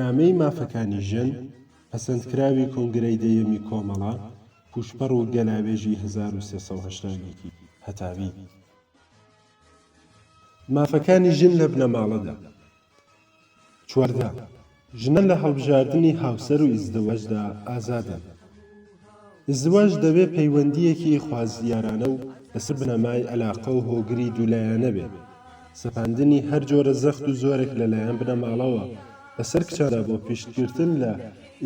بەرنامەی مافەکانی ژن پەسەندکراوی کۆنگرەی دەیەمی کۆمەڵە پوشپەڕ و گەلاوێژی 1380 هەتاوی مافەکانی ژن لە بنەماڵەدا. چواردە ژنە لە هەڵبژاردنی هاوسەر و ئیزدواجدا ئازادن. ئیزدواج دەبێت پەیوەندیەکی خوازیارانە و لەسەر بنەمای ئەلاقە و هۆگری دوولایانە بێت. سەپاندنی هەر جۆرە زەخت و زۆرێک لەلایەن بنەماڵەوە بەسەر کچاندا بۆ پشتگرتن لە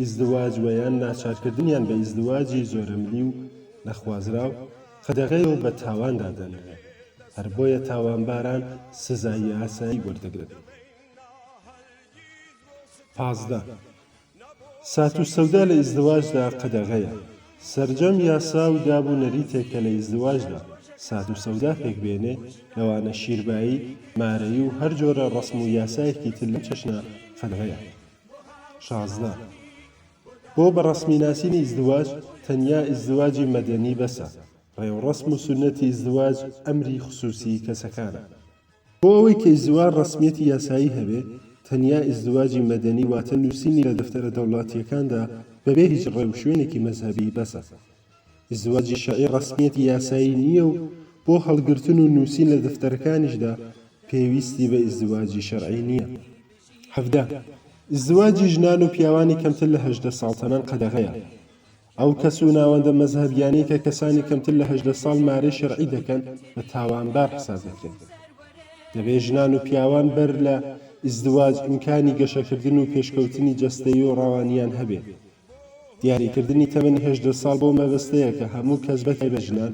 ئیزدواج و یان ناچارکردنیان بە ئیزدواجی زۆرەملی و نەخوازراو قەدەغەیەوە بە تاواندا دەنێرێت. هەر بۆیە تاوانباران سزای ئاسایی وەردەگرن. 15 سات و سەودا لە ئیزدواجدا قەدەغەیە. سەرجەم یاسا و دابوونەریتێک کە لە ئیزدواجدا سات و سەودا پێکبێنێ لەوانە شیربایی، مارەیی و هەر جۆرە ڕەسم و یاسایەکی تر لەم چەشنە قەدەغەیە. 16 بۆ بەڕەسمیناسینی ئیزدواج تەنیا ئیزدواجی مەدەنی بەسە. ڕێوڕەسم و سونەتی ئیزدواج ئەمری خصوصی کەسەکانە. بۆ ئەوەی کە ئیزدواج ڕەسمیەتی یاسایی هەبێ تەنیا ئیزدواجی مەدەنی واتە نووسینی لە دەفتەرە دەوڵاتیەکاندا بەبێ هیچ ڕێو شوێنێکی مەزهەبی بەسە. ئیزدواجی شەرعی ڕەسمیەتی یاسایی نییە و بۆ هەڵگرتن و نووسین لە دەفتەرەکانیشدا پێویستی بە ئیزدواجی شەرعی نییە. 17 ئیزدواجی ژنان و پیاوانی کەمتر لە 18 ساڵ تەمەن قەدەغەیە. ئەو کەس و ناوەندە مەزهەبیانەی کە کەسانی کەمتر لە 18 ساڵ مارەی شەرعی دەکەن بە تاوانبار حساب دەکرێت. دەبێت ژنان و پیاوان بەر لە ئیزدواج ئیمکانی گەشەکردن و پێشکەوتنی جەستەیی و ڕەوانیان هەبێت. دیاریکردنی تەمەنی 18 ساڵ بۆ مەبەستەیە کە هەموو کەس بەتایبەت ژنان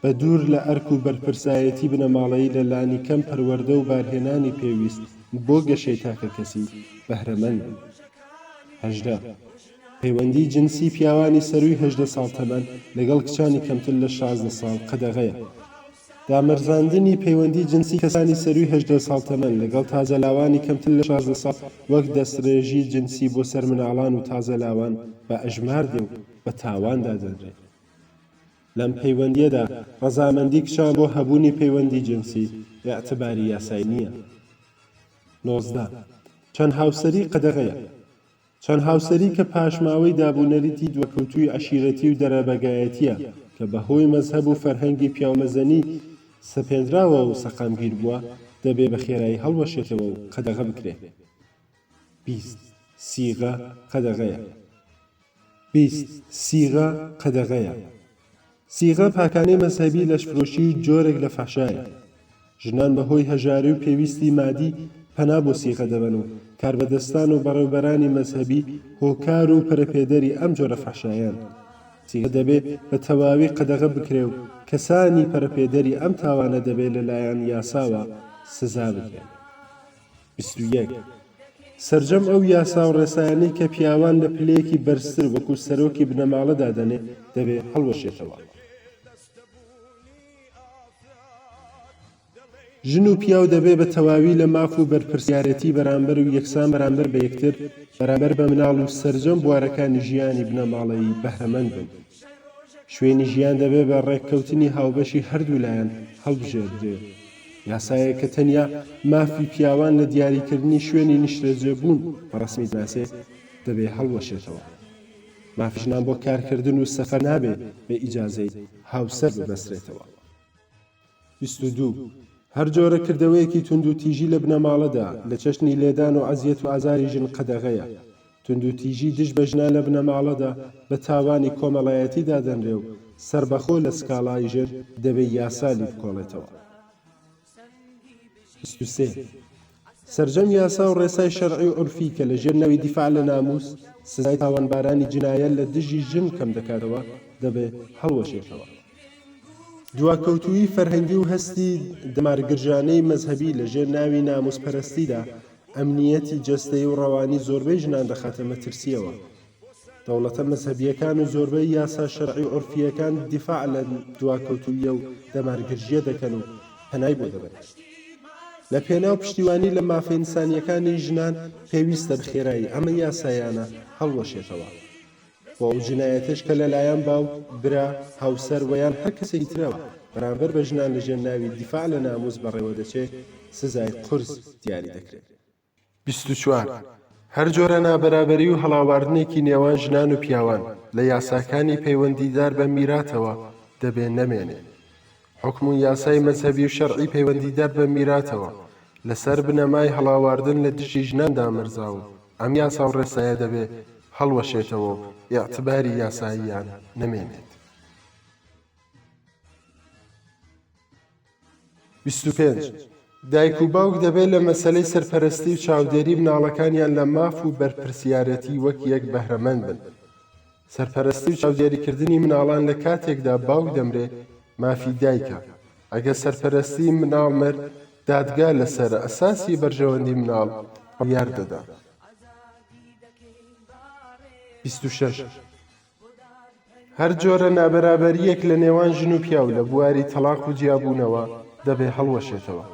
بە دوور لە ئەرک و بەرپرسایەتی بنەماڵەیی لە لانی کەم پەروەردە و بارهێنانی پێویست بۆ گەشەی تاکە کەسی بەهرەمەند. 18 پەیوەندی جنسی پیاوانی سەرووی 18 ساڵ تەمەن لەگەڵ کچانی کەمتر لە 16 ساڵ قەدەغەیە. دامەرزاندنی پەیوەندی جنسی کەسانی سەرووی 18 ساڵ تەمەن لەگەڵ تازەلاوانی کەمتر لە 16 ساڵ وەک دەستڕێژی جنسی بۆ سەر مناڵان و تازەلاوان بە ئەژمار دێ و بە تاواندا دەدرێت. لەم پەیوەندیەدا ڕەزامەندی کچان بۆ هەبوونی پەیوەندی جنسی ئێعتباری یاسایی نییە. 19 چەند هاوسەری قەدەغەیە. چەند هاوسەری کە پاشماوەی دابوونەریتی دووەکەوتووی عەشیرەتی و دەرەبەگایەتیە کە بەهۆی مەزهەب و فەرهەنگی پیاومەزنی سەپێنراوە و سەقامگیر بووە دەبێ بە خێرایی هەڵوەشێتەوە و قەدەغە بکرێت. 20 سیغە قەدەغەیە. 20 سیغە قەدەغەیە. سیغە پاکانەی مەزهەبی لەشفرۆشی و جۆرێک لە فەحشایە. ژنان بەهۆی هەژاری و پێویستی مادی پەنا بۆ سیغە دەبن و کاربەدەستان و بەڕێوەبەرانی مەزهەبی هۆکار و پەرەپێدەری ئەم جۆرە فەحشایان. سیغە دەبێت بە تەواوی قەدەغە بکرێ و کەسانی پەرەپێدەری ئەم تاوانە دەبێت لەلایەن یاساوە سزا بکرێن. 21 سەرجەم ئەو یاسا و ڕێسایانەی کە پیاوان لە پلەیەکی بەرزتر وەکو سەرۆکی بنەماڵەدا دەنێ دەبێت هەڵوەشێتەوە. ژن و پیاو دەبێت بە تەواوی لە ماف و بەرپرسیارەتی بەرامبەر و یەکسان بەرامبەر بە یەکتر بەرامبەر بە مناڵ و سەرجەم بوارەکانی ژیانی بنەماڵەیی بەهرەمەند بن. شوێنی ژیان دەبێت بە ڕێککەوتنی هاوبەشی هەردوو لایەن هەڵبژێردرێت. یاسایە کە تەنیا مافی پیاوان لە دیاریکردنی شوێنی نیشتەجێبوون بەڕەسمی دەناسێ دەبێت هەڵوەشێتەوە. مافی ژنان بۆ کارکردن و سەفەر نابێت بە ئیجازەی هاوسەر ببەسترێتەوە. 22 هەر جۆرە کردەوەیەکی تونند و تیژی لە بنەماڵەدا لە چەشنی لێدان و عەزیەت و ئازاری ژن قەدەغەیە. تونند و تیژی دژ بە ژنان لە بنەماڵەدا بە تاوانی کۆمەڵایەتیدا دەنرێ و سەربەخۆ لە سکاڵای ژن دەبێت یاسا لی بکۆڵێتەوە. 23 سەرجەم یاسا و ڕێسای شەرعی و عورفی کە لە ژێر نەوەی دیفاع لە ناموس سزای تاوانبارانی جنایەت لە دژی ژن کەم دەکاتەوە دەبێت هەڵوەشێتەوە. دواکەوتووی فەرهەنگی و هەستی دەمارگرژانەی مەزهەبی لە ژێر ناوی ناموسپەرستیدا ئەمنیەتی جەستەیی و ڕەوانی زۆربەی ژنان دەخاتە مەترسیەوە. دەوڵەتە مەزهەبیەکان و زۆربەی یاسا شەرعی و عورفیەکان دیفاع لە دواکەوتوویە و دەمارگرژیە دەکەن و پەنای بۆ دەبن. لە پێناو پشتیوانی لە مافە ئینسانیەکانی ژنان پێویستە بخێرایی ئەمە یاسایانە هەڵوەشێتەوە. بۆ ئەو جنایەتش کە لەلایەن باوک، برا، هاوسەر وەیان هەر کەسێکی ترەوە بەرامبەر بە ژنان لە ژێر ناوی دیفاع لە ناموس بەڕێوە دەچێت سزای قورس دیاری دەکرێت. 24 هەر جۆرە نابەرابەری و هەڵاواردنێکی نێوان ژنان و پیاوان لە یاساکانی پەیوەندیدار بە میراتەوە دەبێت نەمێنێت. حکم و یاسای مەزهەبی و شەرعی پەیوەندیدار بە میراتەوە لەسەر بنەمای هەڵاواردن لە دژی ژناندا مەرزاوە. ئەم یاسا و ڕێسایە دەبێت هەڵوەشێتەوە و ئیعتباری یاساییان نەمێنێت. 25. دایک و باوک دەبێت لە مەسەلەی سەرپەرستی و چاودێری مناڵەکانیان لە ماف و بەرپرسیارەتی وەک یەک بەهرەمەند بن. سەرپەرستی و چاودێریکردنی مناڵان لە کاتێکدا باوک دەمرێت مافی دایکە. ئەگە سەرپەرستی مناڵ مرد، دادگا لەسەر ئەساسی بەرژەوەندی مناڵ بڕیار دەدا. 26. هەر جۆرە نابەرابەریەک لە نێوان ژن و پیاو لە بواری تەلاق و جیابوونەوە دەبێت هەڵوەشێتەوە.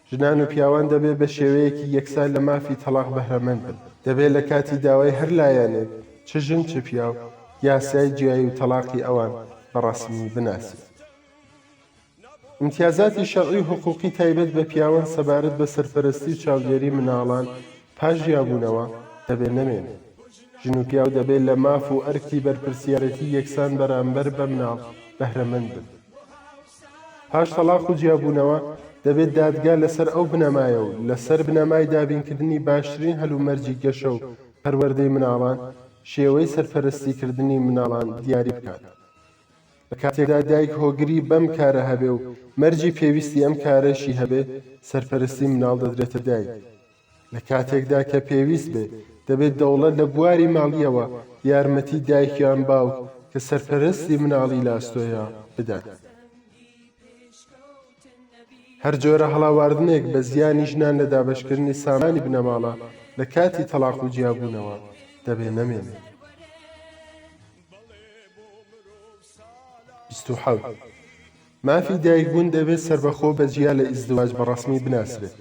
ژنان و پیاوان دەبێت بە شێوەیەکی یەکسان لە مافی تەلاق بەهرەمەند بن. دەبێت لە کاتی داوای هەر لایەنێک چ ژن چ پیاو یاسای جیایی و تەلاقی ئەوان بەڕەسمی بناسێت. امتیازاتی شەرعی و حقوقی تایبەت بە پیاوان سەبارەت بە سەرپەرستی و چاودێری مناڵان پاش ژیابوونەوە دەبێت نەمێنێت. ژن و پیاو دەبێت لە ماف و ئەرکی بەرپرسیارەتی یەکسان بەرامبەر بە مناڵ بەهرەمەند بن. پاش تەلاق و جیابوونەوە دەبێت دادگا لەسەر ئەو بنەمایە و لەسەر بنەمای دابینکردنی باشترین هەلومەرجی گەشە و پەروەردەی مناڵان شێوەی سەرپەرستیکردنی مناڵان دیاری بکات. لە کاتێکدا دایک هۆگری بەم کارە هەبێ و مەرجی پێویستی ئەم کارەشی هەبێ، سەرپەرستی مناڵ دەدرێتە دایک. لە کاتێکدا کە پێویست بێ، دەبێت دەوڵەت لە بواری ماڵیەوە یارمەتی دایکیان باوک کە سەرپەرستی مناڵی لاستۆیە بدات. هەر جۆرە هەڵاواردنێک بە زیانی ژنان لە دابەشکردنی سامانی بنەماڵە لە کاتی تەلاق و جیابوونەوە دەبێت نەمێنێت. 27. مافی دایکبوون دەبێت سربەخۆ بە جیا لە ئیزدواج بەڕەسمی بناسرێت.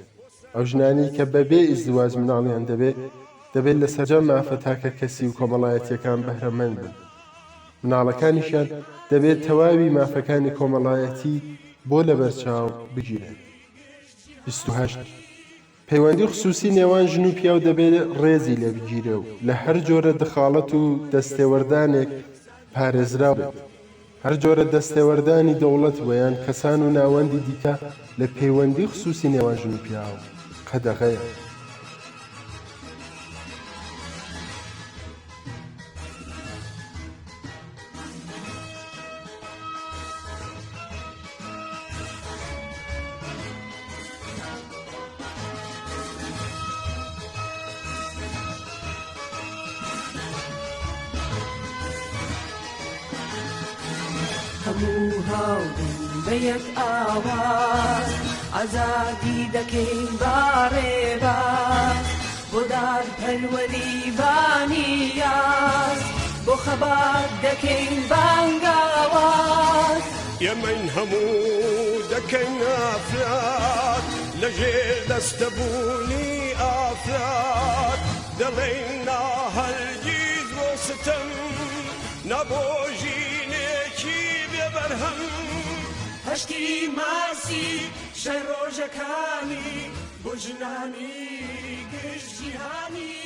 ئەو ژنانی کە بەبێ ئیزدواج مناڵیان دەبێت لە سەرجەم مافە تاکە کەسی و کۆمەڵایەتیەکان بەهرەمەند بن. مناڵەکانیشیان دەبێت تەواوی مافەکانی کۆمەڵایەتی بۆ لەبەرچاو بگیرێت. 28. پەیوەندی خصوصی نێوان ژن و پیاو دەبێت ڕێزی لێ بگیرێ و لە هەر جۆرە دخاڵەت و دەستێوەردانێک پارێزرا بێت. هەر جۆرە دەستێوەردانی دەوڵەت وەیان کەسان و ناوەندی دیکە لە پەیوەندی خصوصی نێوان ژن و پیاو قەدەغەیە. هەموو هاوڕێ بە یەک ئاواز ئازادی دەکەین باڕێباز بۆ دادپەروەری بانی یاس بۆ خەبات دەکەین بانگاواز ئێمەین هەموو دەکەین ئافراد لەژێر دەستەبوونی ئافراد دەڵێین ناهەرگیز بۆ ستەم نەبۆ ژینێکی بێبەرهەم هەشتی ماسی شەڕ ڕۆژەکانی بۆ ژنانی گشت جیهانی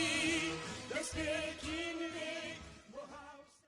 دەستێکی نوێ